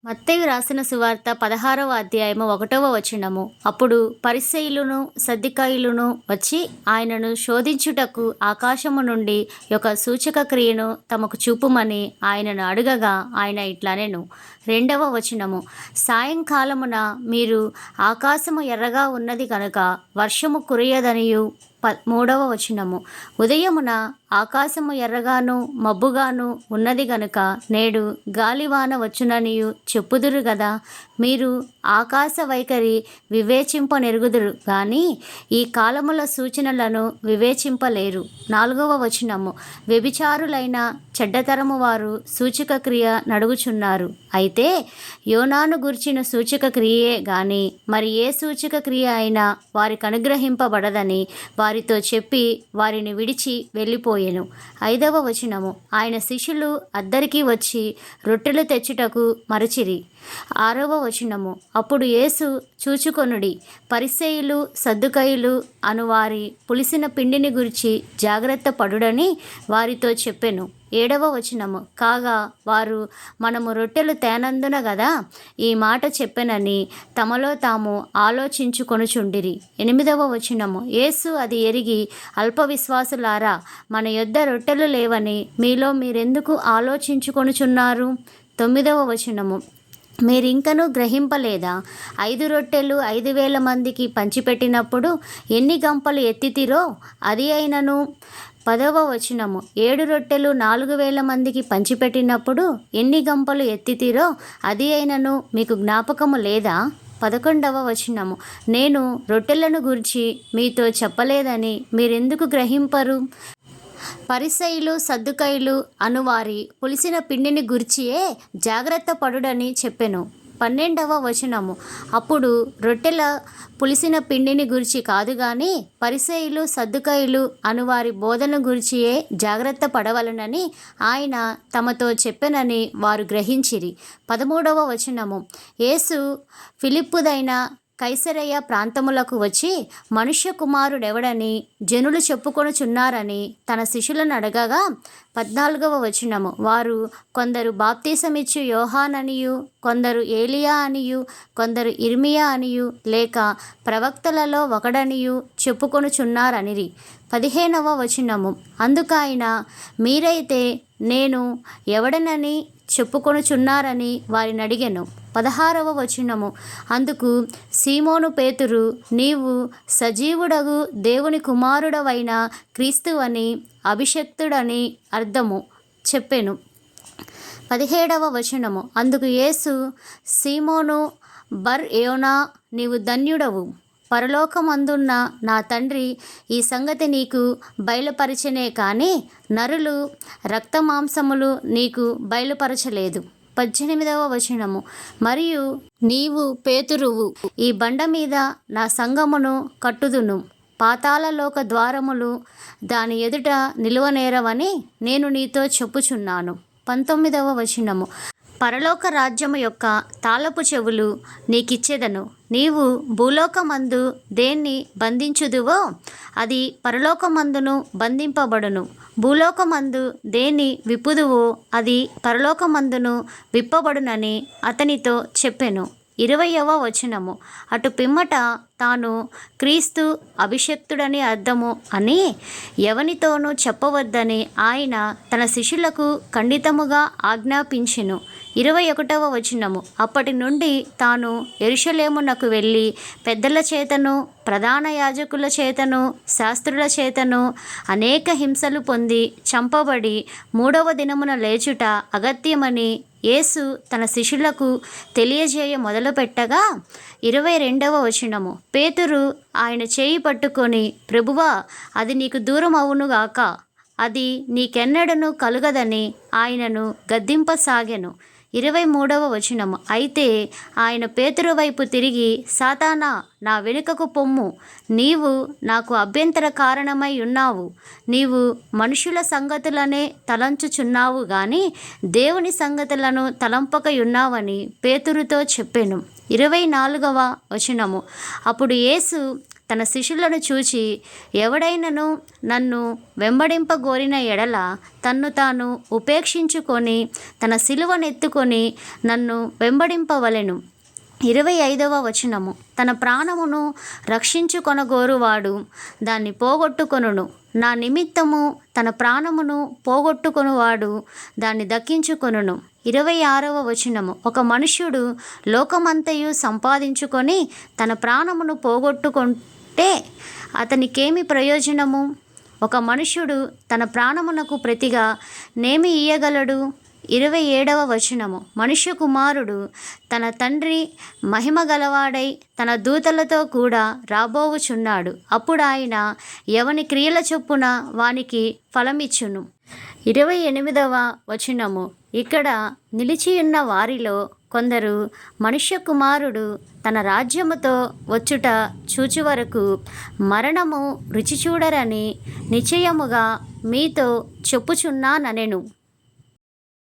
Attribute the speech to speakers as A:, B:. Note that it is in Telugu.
A: మత్తయి రాసిన సువార్త 16వ అధ్యాయము 1వ వచనము. అప్పుడు పరిసయ్యులును సద్దూకయ్యులును వచ్చి ఆయనను శోధించుటకు ఆకాశము నుండి ఒక సూచక క్రియను తమకు చూపుమని ఆయనను అడగగా ఆయన ఇట్లనెను. 2వ వచనము. సాయంకాలమున మీరు ఆకాశము ఎర్రగా ఉన్నది కనుక వర్షము కురియదనియు. 3వ వచనము. ఉదయమున ఆకాశము ఎర్రగాను మబ్బుగాను ఉన్నది గనుక నేడు గాలివాన వచ్చుననియు చెప్పుదురు గదా. మీరు ఆకాశ వైఖరి వివేచింపనెరుగుదురు గాని ఈ కాలముల సూచనలను వివేచింపలేరు. 4వ వచనము. వ్యభిచారులైన చెడ్డతరము వారు సూచక క్రియ నడుగుచున్నారు. అయితే యోనాను గూర్చిన సూచక క్రియే గాని మరి ఏ సూచక క్రియ అయినా వారికి అనుగ్రహింపబడదని వారితో చెప్పి వారిని విడిచి వెళ్ళిపోయెను. 5వ వచనము. ఆయన శిష్యులు అద్దరికి వచ్చి రొట్టెలు తెచ్చుటకు మరచిరి. 6వ వచనము. అప్పుడు యేసు చూచుకొనుడి, పరిసయ్యులు సద్దూకయ్యులు అను వారి పులిసిన పిండిని గురించి జాగ్రత్త పడుడని వారితో చెప్పెను. 7వ వచనము. కాగా వారు మనము రొట్టెలు తేనందున గదా ఈ మాట చెప్పెనని తమలో తాము ఆలోచించుకొనుచుండిరి. 8వ వచనము. యేసు అది ఎరిగి అల్ప విశ్వాసులారా, మన యొద్ద రొట్టెలు లేవని మీలో మీరెందుకు ఆలోచించుకొనుచున్నారు? 9వ వచనము. మీరింకనూ గ్రహింపలేదా? 5 రొట్టెలు 5,000 మందికి పంచిపెట్టినప్పుడు ఎన్ని గంపలు ఎత్తితిరో అది అయినను. 10వ వచనము. 7 రొట్టెలు 4,000 మందికి పంచిపెట్టినప్పుడు ఎన్ని గంపలు ఎత్తితిరో అది అయినను మీకు జ్ఞాపకము లేదా? 11వ వచనము. నేను రొట్టెలను గూర్చి మీతో చెప్పలేదని మీరెందుకు గ్రహింపరు? పరిసయ్యులు సద్దూకయ్యులు అనువారి పులిసిన పిండిని గూర్చియే జాగ్రత్త పడుడని చెప్పెను. 12వ వచనము. అప్పుడు రొట్టెల పులిసిన పిండిని గూర్చి కాదు గాని పరిసయ్యులు సద్దూకయ్యులు అనువారి బోధన గూర్చియే జాగ్రత్త పడవలనని ఆయన తమతో చెప్పెనని వారు గ్రహించిరి. 13వ వచనము. యేసు ఫిలిప్పుదైన కైసరయ ప్రాంతములకు వచ్చి మనుష్య కుమారుడెవడని జనులు చెప్పుకొనుచున్నారని తన శిష్యులను అడగగా 14వ వచనము. వారు కొందరు బాప్తీసమిచ్చు యోహాననియు, కొందరు ఏలియా అనియు, కొందరు ఇర్మియా అనియు లేక ప్రవక్తలలో ఒకడనియు చెప్పుకొనుచున్నారనిరి. 15వ వచనము. అందుకాయన మీరైతే నేను ఎవడనని చెప్పుకొనుచున్నారని వారిని అడిగెను. 16వ వచనము. అందుకు సీమోను పేతురు, నీవు సజీవుడగు దేవుని కుమారుడవైన క్రీస్తువని అభిషిక్తుడని అర్థము చెప్పెను. 17వ వచనము. అందుకు యేసు, సీమోను బర్ యోనా, నీవు ధన్యుడవు, పరలోకమందున్న నా తండ్రి ఈ సంగతి నీకు బయలుపరచనే కానీ నరులు రక్తమాంసములు నీకు బయలుపరచలేదు. 18వ వచనము. మరియు నీవు పేతురువు, ఈ బండ మీద నా సంఘమును కట్టుదును, పాతాళలోక ద్వారములు దాని ఎదుట నిలువనేరవని నేను నీతో చెప్పుచున్నాను. 19వ వచనము. పరలోక రాజ్యము యొక్క తాళపు చెవులు నీకిచ్చెదను. నీవు భూలోకమందు దేన్ని బంధించుదువో అది పరలోకమందును బంధింపబడును, భూలోకమందు దేన్ని విప్పుదువో అది పరలోకమందును విప్పబడునని అతనితో చెప్పెను. 20వ వచనము. అటు పిమ్మట తాను క్రీస్తు అభిషిక్తుడని అర్థము అని ఎవనితోనూ చెప్పవద్దని ఆయన తన శిష్యులకు ఖండితముగా ఆజ్ఞాపించెను. 21వ వచనము. అప్పటి నుండి తాను యెరూషలేమునకు వెళ్ళి పెద్దల చేతను ప్రధాన యాజకుల చేతను శాస్త్రుల చేతను అనేక హింసలు పొంది చంపబడి 3వ దినమున లేచుట అగత్యమని యేసు తన శిష్యులకు తెలియజేయ మొదలుపెట్టగా 22వ వచనము. పేతురు ఆయన చేయి పట్టుకొని, ప్రభువా, అది నీకు దూరం అవునుగాక, అది నీకెన్నడను కలుగదని ఆయనను గద్దింపసాగెను. 23వ వచనము. అయితే ఆయన పేతురు వైపు తిరిగి, సాతానా, నా వెనుకకు పొమ్ము, నీవు నాకు అభ్యంతర కారణమై ఉన్నావు, నీవు మనుషుల సంగతులనే తలంచుచున్నావు గాని దేవుని సంగతులను తలంపకయున్నావని పేతురుతో చెప్పెను. 24వ వచనము. అప్పుడు యేసు తన శిష్యులను చూచి, ఎవడైనను నన్ను వెంబడింపగోరిన ఎడల తన్ను తాను ఉపేక్షించుకొని తన సిలువనెత్తుకొని నన్ను వెంబడింపవలెను. 25వ వచనము. తన ప్రాణమును రక్షించుకొనగోరువాడు దాన్ని పోగొట్టుకొనును. నా నిమిత్తము తన ప్రాణమును పోగొట్టుకొనువాడు దాన్ని దక్కించుకొనును. 26వ వచనము. ఒక మనుష్యుడు లోకమంతయు సంపాదించుకొని తన ప్రాణమును పోగొట్టుకుంటే అతనికేమి ప్రయోజనము? ఒక మనుష్యుడు తన ప్రాణమునకు ప్రతిగా నేమి ఇయ్యగలడు? 27వ వచనము. మనుష్య కుమారుడు తన తండ్రి మహిమ గలవాడై తన దూతలతో కూడా రాబోవుచున్నాడు. అప్పుడు ఆయన ఎవని క్రియల చొప్పున వానికి ఫలమిచ్చును. 28వ వచనము. ఇక్కడ నిలిచియున్న వారిలో కొందరు మనుష్య కుమారుడు తన రాజ్యముతో వచ్చుట చూచు వరకు మరణము రుచి చూడరని నిశ్చయముగా మీతో చెప్పుచున్నానెను.